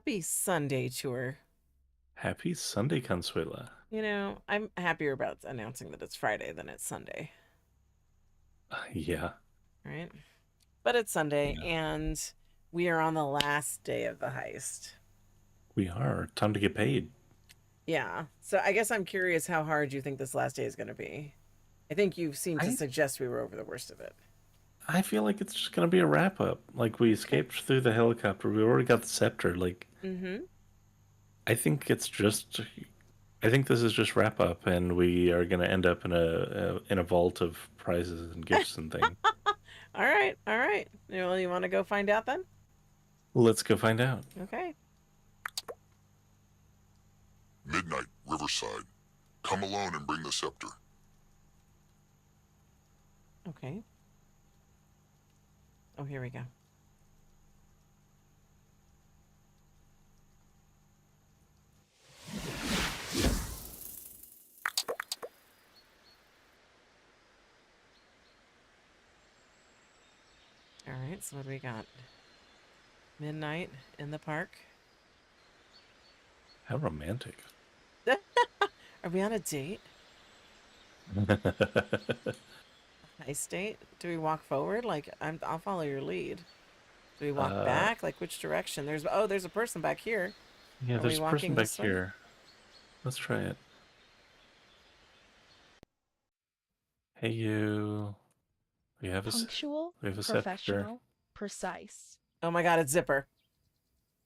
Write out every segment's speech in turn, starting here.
Happy Sunday tour. Happy Sunday, Consuela. I'm happier about announcing that it's Friday than it's Sunday, Yeah, right? But it's Sunday, yeah, and we are on the last day of the heist. we are. Time to get paid. Yeah. So I guess I'm curious how hard you think this last day is going to be. I think you seem to I suggest we were over the worst of it. I feel like it's just gonna be a wrap up. Like we Okay. escaped through the helicopter. We already got the scepter. Like Mm-hmm. I think it's just. I think this is just wrap up, and we are gonna end up in a vault of prizes and gifts and things. All right. All right. Well, you want to go find out then? Let's go find out. Okay. Midnight, Riverside. Come alone and bring the scepter. Okay. Oh, here we go. All right. So what do we got? Midnight in the park. How romantic. Are we on a date? Heist date? Do we walk forward? I'll follow your lead. Do we walk uh, back? Like which direction? There's a person back here. yeah. Are we There's a person walking back this way? here. Let's try it. Hey you. We have a Punctual, we have a scepter. professional, precise. Oh my god, it's Zipper.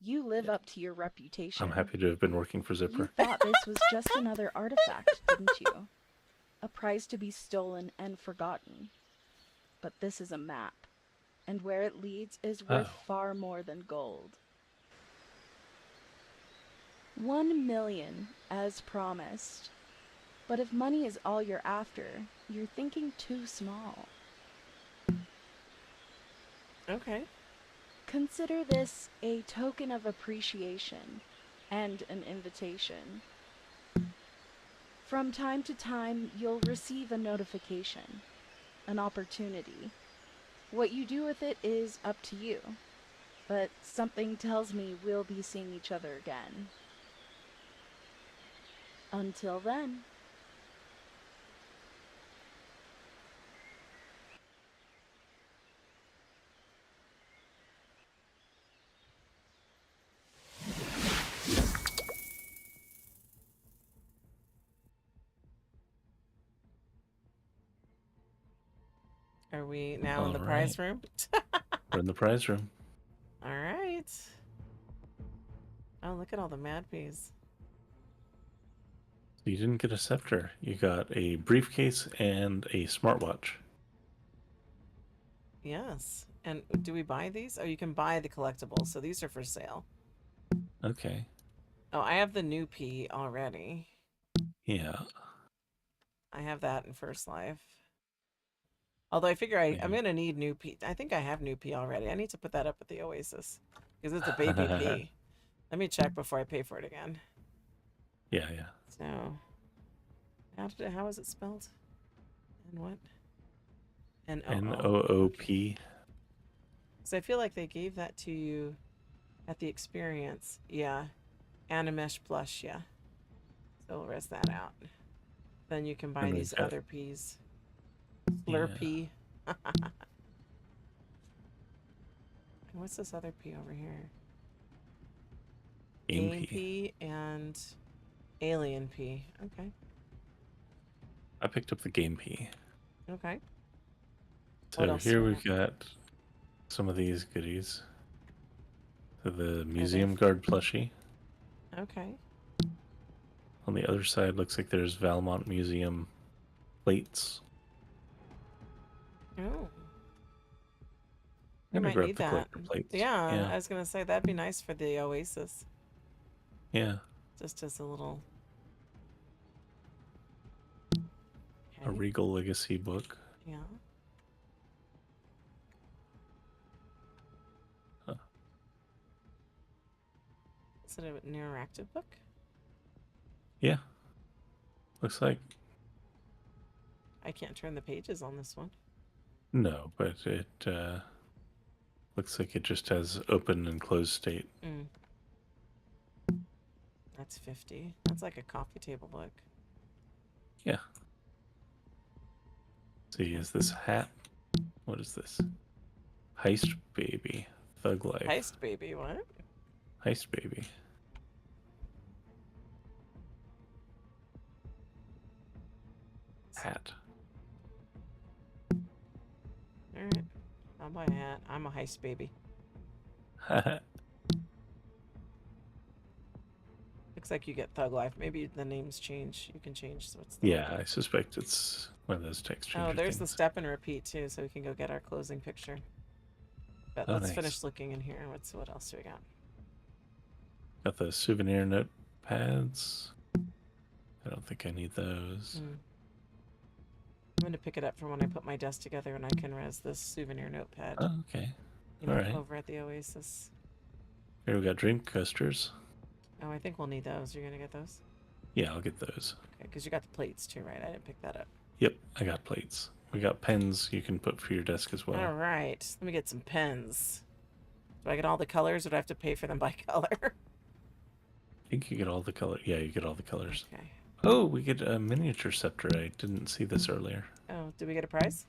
You live up to your I'm reputation. happy to have been working for You Zipper. thought this was just another artifact, didn't you? A prize to be stolen and forgotten. But this is a map, and where it leads is worth Oh. far more than gold. 1 million, as promised. But if money is all you're after, you're thinking too small. Okay. Consider this a token of appreciation and an invitation. From time to time, you'll receive a notification, an opportunity. What you do with it is up to you, but something tells me we'll be seeing each other again. Until then. Are we now in All the right. prize room? We're in the prize room. All right. Oh, look at all the mad peas. So you didn't get a scepter. You got a briefcase and a smartwatch. Yes. And do we buy these? Oh, you can buy the collectibles. So these are for sale. Okay. Oh, I have the new pea already. Yeah. I have that in First Life. Although I figure I'm Maybe. gonna need new pea. I think I have new pea already. I need to put that up at the Oasis because it's a baby pea. Let me check before I pay for it again. Yeah, yeah. So, how is it spelled? And what? And Okay. NOOP. So I feel like they gave that to you at the experience. Yeah. Animesh blush. Yeah. So we'll rest that out. Then you can buy And we've these got, other peas. yeah, Slurpee. What's this other pea over here? game Game P. pea and alien pea. Okay. I picked up the game P. Okay. What So else do here we we've have? got some of these goodies. So the Are they? museum guard plushie. Okay. On the other side, looks like there's Valmont Museum plates. Oh, we I'm gonna might grab need the that. collector plates. Yeah, Yeah, I was gonna say that'd be nice for the Oasis, yeah. just as a little. A Okay. Regal Legacy book. Yeah. Huh. Is it an interactive book? Yeah, looks like. I can't turn the pages on this one. No, but it looks like it just has open and closed state. Mm. That's 50. That's like a coffee table book. Yeah. See, is this hat? What is this? Heist baby. Thug life. Heist baby, what? Heist baby. Hat. Alright. I'll buy a hat. I'm a heist baby. Looks like you get Thug Life. Maybe the names change. You can change what's the Yeah, I suspect it's one of those text changer Oh, there's the things. step and repeat too, so we can go get our closing picture. But Oh, let's nice. finish looking in here. What else do we got? Got the souvenir notepads. I don't think I need those. I'm going to pick it up from when I put my desk together and I can res this souvenir notepad. Oh, okay. You know, Alright. over at the Oasis. Here we got dream coasters. Oh, I think we'll need those. You're going to get those? Yeah, I'll get those. Okay, because you got the plates too, right? I didn't pick that up. Yep, I got plates. We got pens you can put for your desk as well. All right. Let me get some pens. Do I get all the colors or do I have to pay for them by color? I think you get all the color. Yeah, you get all the colors. Okay. Oh, we get a miniature scepter. I didn't see this earlier. Oh, did we get a prize?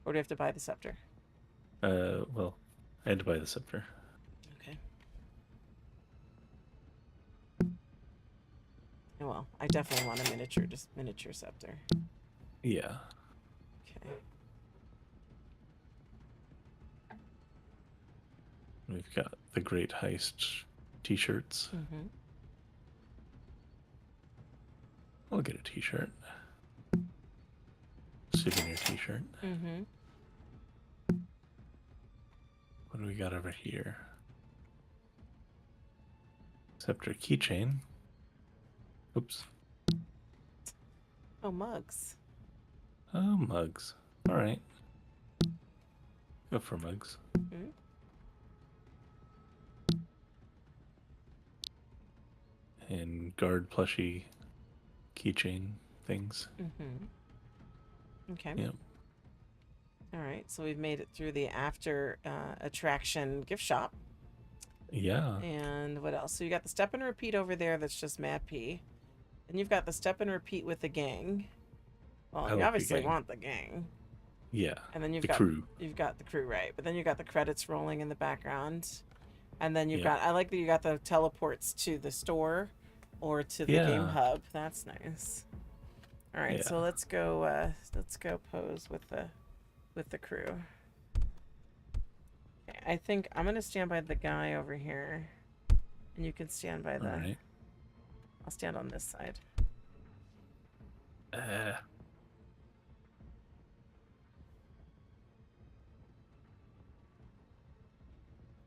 Or do we have to buy the scepter? Well, I had to buy the scepter. Okay. Oh, well, I definitely want a miniature scepter. Yeah. Okay. We've got the Great Heist t-shirts. Mm-hmm. I'll get a t-shirt. Souvenir t-shirt. Mm-hmm. What do we got over here? Scepter keychain. Oops. Oh, mugs. Oh, mugs. All right. Go for mugs. Mm-hmm. And guard plushie keychain things. Mm-hmm. Okay. Yep. All right. So we've made it through the after attraction gift shop. Yeah. And what else? So you got the step and repeat over there that's just MadPea. And you've got the step and repeat with the gang. Well, I you like the obviously gang. want the gang. Yeah. And then you've The got crew. You've got the crew, right? But then you've got the credits rolling in the background. And then you've Yeah. got I like that you got the teleports to the store or to the game Yeah. hub. That's nice. All right, so Yeah. let's go pose with the crew. Okay, I think I'm gonna stand by the guy over here, and you can stand by the. All right. I'll stand on this side.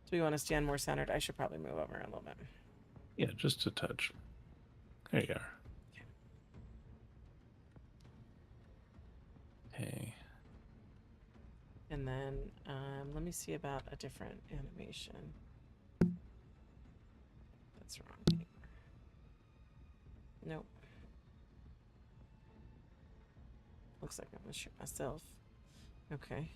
Do we want to stand more centered? I should probably move over a little bit. Yeah, just a touch. There you are. Okay. And then let me see about a different animation. That's wrong. Paper. Nope. Looks like I'm gonna shoot myself. Okay.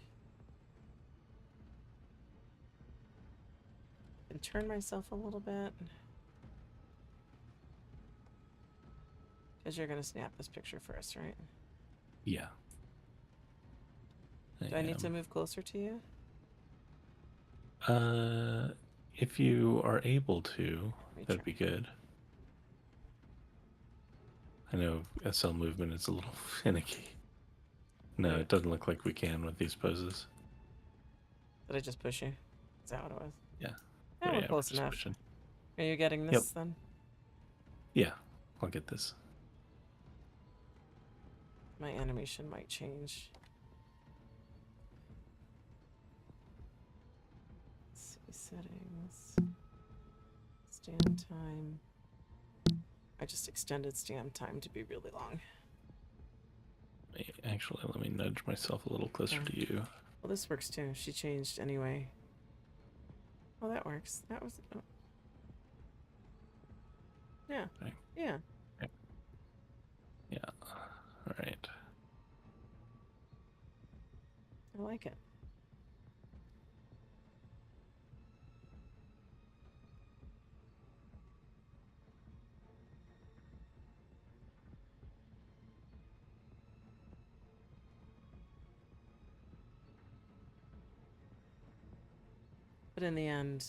And turn myself a little bit. Because you're gonna snap this picture first, right? Yeah. Do I need to move closer to you? If you are able to, Let me that'd try. be good. I know SL movement is a little finicky. No, Yeah. it doesn't look like we can with these poses. Did I just push you? Is that what it was? Yeah. Yeah, we're we're close just enough. pushing. Are you getting Yep. this then? Yeah, I'll get this. My animation might change. Let's see, settings. Stand time. I just extended stand time to be really long. Actually, let me nudge myself a little closer Okay. to you. Well, this works too. She changed anyway. Well, that works. That was. Oh. Yeah. Okay. Yeah. Yeah. All right. I like it. but in the end,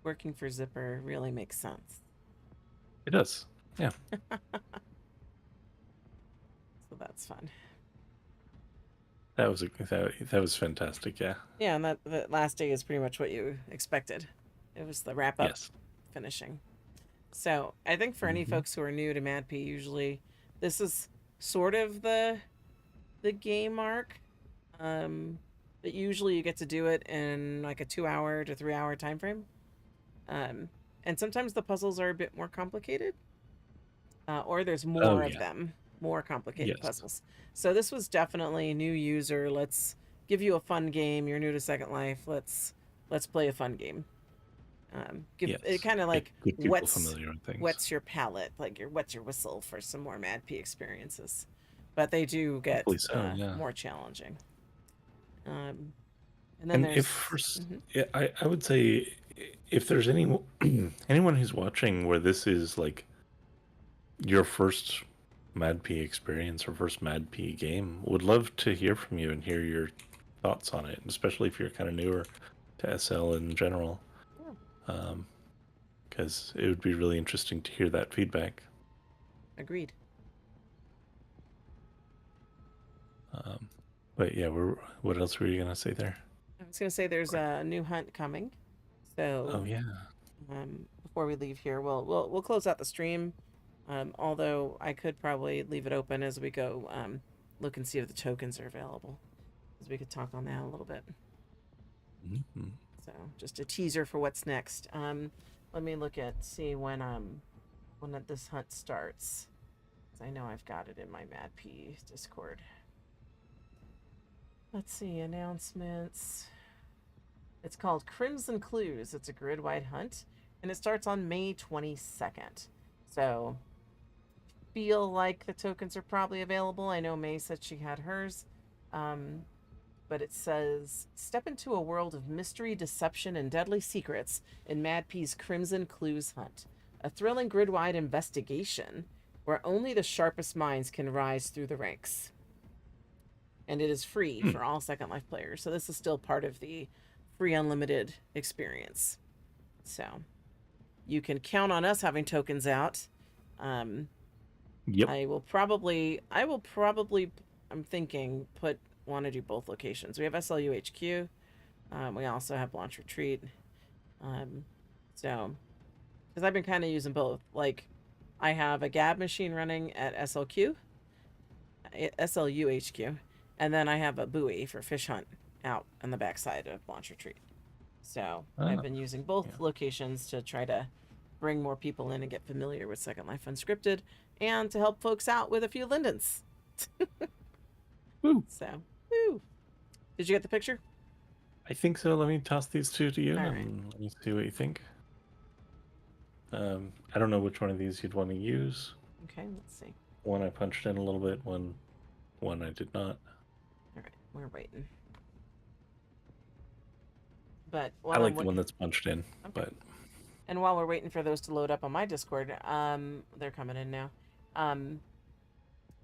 working for Zipper really makes sense. It does. Yeah. So that's fun. That was fantastic. Yeah. Yeah, and that last day is pretty much what you expected. It was the wrap up Yes. finishing. So I think for any Mhm. folks who are new to MadPea, usually this is sort of the game arc. But usually you get to do it in like a 2 hour to 3 hour time frame. Um, and sometimes the puzzles are a bit more complicated, or there's Oh more of yeah. them, more complicated Yes. puzzles. So this was definitely new user. Let's give you a fun game. You're new to Second Life. Let's play a fun game. Give it Yes. kind of like Get people familiar with things. wets your palate, like your wets your whistle for some more MadPea experiences. But they do get Hopefully so. Yeah. more challenging. Um, and then And if there's first, mhm. yeah, I would say if there's any anyone who's watching where this is like your first MadPea experience or first MadPea game, would love to hear from you and hear your thoughts on it, especially if you're kind of newer to SL in general, Yeah, because it would be really interesting to hear that feedback. agreed. Um, but yeah, what else were you gonna say there? I was gonna say there's a new hunt coming, Oh so yeah. before we leave here, we'll close out the stream. Although I could probably leave it open as we go look and see if the tokens are available, because we could talk on that a little bit. Mm-hmm. So just a teaser for what's next. Let me see when this hunt starts. 'Cause I know I've got it in my MadPea Discord. Let's see, announcements. It's called Crimson Clues. It's a grid-wide hunt, and it starts on May 22nd. So feel like the tokens are probably available. I know May said she had hers. But it says, step into a world of mystery, deception, and deadly secrets in MadPea's Crimson Clues Hunt, a thrilling grid-wide investigation where only the sharpest minds can rise through the ranks. And it is free for all Second Life players, so this is still part of the free unlimited experience. So you can count on us having tokens out. Yep. I will probably, I'm thinking, want to do both locations. We have SLU HQ. We also have Launch Retreat. So, because I've been kind of using both. Like, I have a Gab machine running at SLU HQ, and then I have a buoy for fish hunt out on the backside of Launch Retreat. So I've been using both locations to try to bring more people in and get familiar with Second Life Unscripted, and to help folks out with a few Lindens. Woo. So, woo. Did you get the picture? I think so. Let me toss these two to you, All and right. let me see what you think. I don't know which one of these you'd want to use. Okay, let's see. One I punched in a little bit. One I did not. All right, we're waiting. But I like the one that's punched in. Okay. But and while we're waiting for those to load up on my Discord, they're coming in now.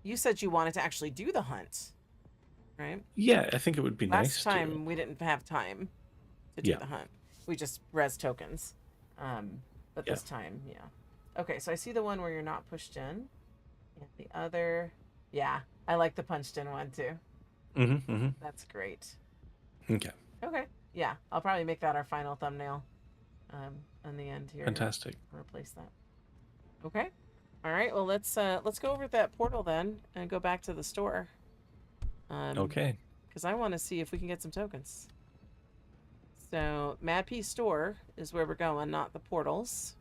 You said you wanted to actually do the hunt, right? yeah, I think it would be nice. Last time we didn't have time to do the hunt. We just res tokens. But this time, yeah. Okay, so I see the one where you're not pushed in. And the other, yeah, I like the punched in one too. Mm-hmm. That's great. Okay. Okay. Yeah, I'll probably make that our final thumbnail. In the end here. Fantastic. Replace that. Okay. All right. Well, let's go over that portal then and go back to the store. Okay. Because I want to see if we can get some tokens. So MadPea store is where we're going, not the portals.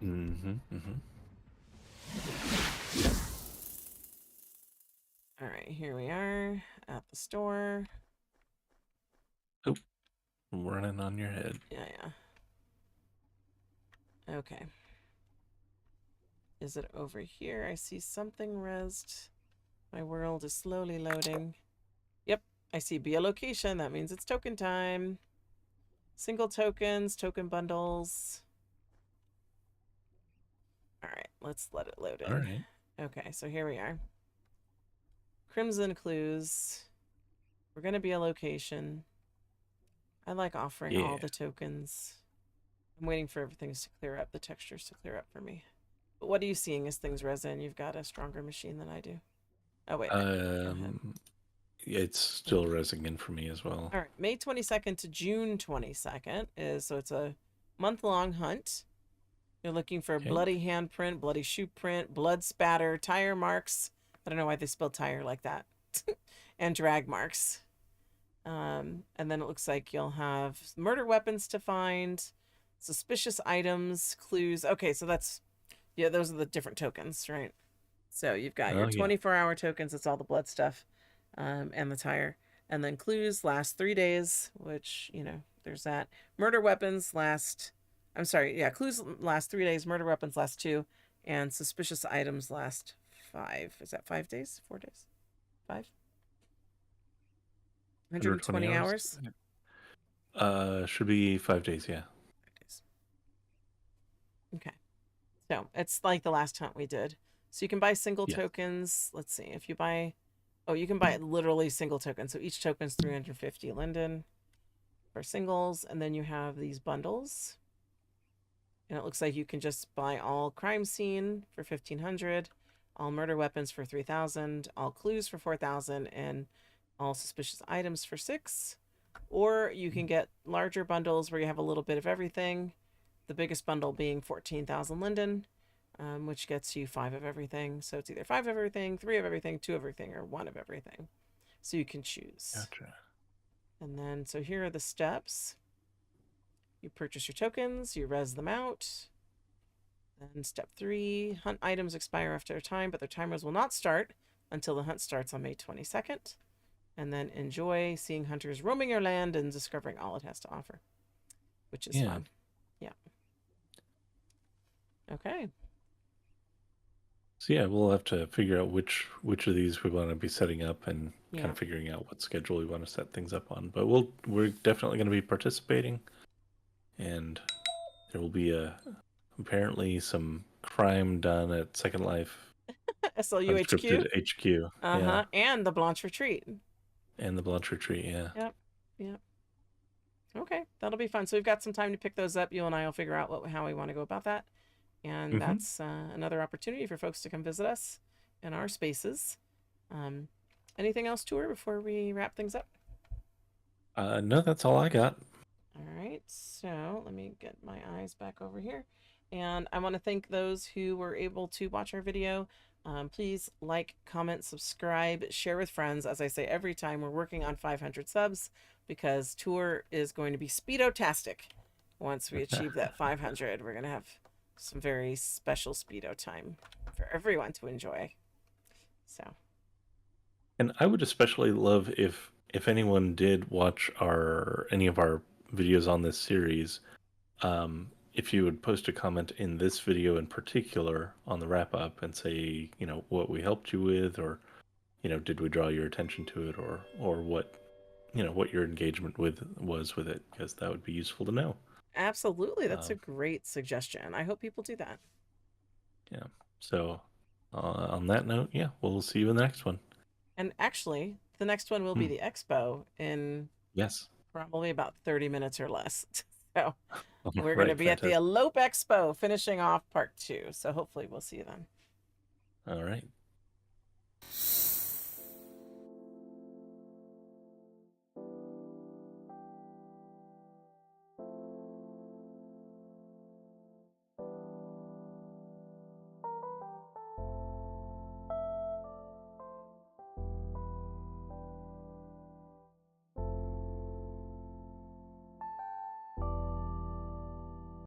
Mm-hmm. Mm-hmm. All right, here we are at the store. Oh, I'm running on your head. Yeah. Okay. Is it over here? I see something rezzed. My world is slowly loading. Yep, I see be a location. That means it's token time. Single tokens, token bundles. All right, let's let it load in. All right. Okay, so here we are. Crimson Clues. We're going to be a location. I like offering all the tokens. I'm waiting for everything to clear up, the textures to clear up for me. But what are you seeing as things resin? You've got a stronger machine than I do. Oh, wait. Go ahead. It's still resing in for me as well. All right. May 22nd to June 22nd so it's a month-long hunt. You're looking for bloody handprint, bloody shoe print, blood spatter, tire marks. I don't know why they spelled tire like that. And drag marks. And then it looks like you'll have murder weapons to find, suspicious items, clues. Okay, so that's, yeah, those are the different tokens, right? So you've got your 24-hour tokens. It's all the blood stuff, and the tire. And then clues last 3 days, which, you know, there's that. Murder weapons last, I'm sorry, yeah, clues last 3 days, murder weapons last 2, and suspicious items last 5. Is that 5 days? 4 days? 5? 120 hours? Should be 5 days, yeah. 5 days. Okay. So it's like the last hunt we did. So you can buy single tokens. Let's see. If you buy, oh, you can buy literally single tokens. So each token's 350 linden for singles. And then you have these bundles. And it looks like you can just buy all crime scene for 1,500, all murder weapons for 3,000, all clues for 4,000, and all suspicious items for 6. Or you can get larger bundles where you have a little bit of everything. The biggest bundle being 14,000 linden, which gets you 5 of everything. So it's either 5 of everything, 3 of everything, 2 of everything, or 1 of everything. So you can choose. Gotcha. And then, so here are the steps. You purchase your tokens, you res them out. Then step 3, hunt items expire after a time, but their timers will not start until the hunt starts on May 22nd. And then enjoy seeing hunters roaming your land and discovering all it has to offer, which is fun. Yeah. Okay. So yeah, we'll have to figure out which of these we want to be setting up and kind of figuring out what schedule we want to set things up on. But we're definitely going to be participating, and there will be apparently some crime done at Second Life. SLU HQ. Unscripted HQ. Yeah. And the Blanche Retreat. And the Blanche Retreat, yeah. Yep. Okay, that'll be fun. So we've got some time to pick those up. You and I will figure out how we want to go about that. And that's another opportunity for folks to come visit us in our spaces. Anything else, Tour, before we wrap things up? No, that's all I got. All right, so let me get my eyes back over here. And I want to thank those who were able to watch our video. Please like, comment, subscribe, share with friends. As I say every time, we're working on 500 subs because Tour is going to be speedo-tastic. Once we achieve that 500, we're going to have some very special speedo time for everyone to enjoy. So, and I would especially love if anyone did watch any of our videos on this series, if you would post a comment in this video in particular on the wrap up and say, you know, what we helped you with, or, you know, did we draw your attention to it, or what, you know, what your engagement was with it, because that would be useful to know. Absolutely. That's a great suggestion. I hope people do that. Yeah. So on that note, yeah, we'll see you in the next one. And actually, the next one will be the expo in probably about 30 minutes or less. So we're going to be at the Elope Expo finishing off part 2. So hopefully we'll see you then. All right.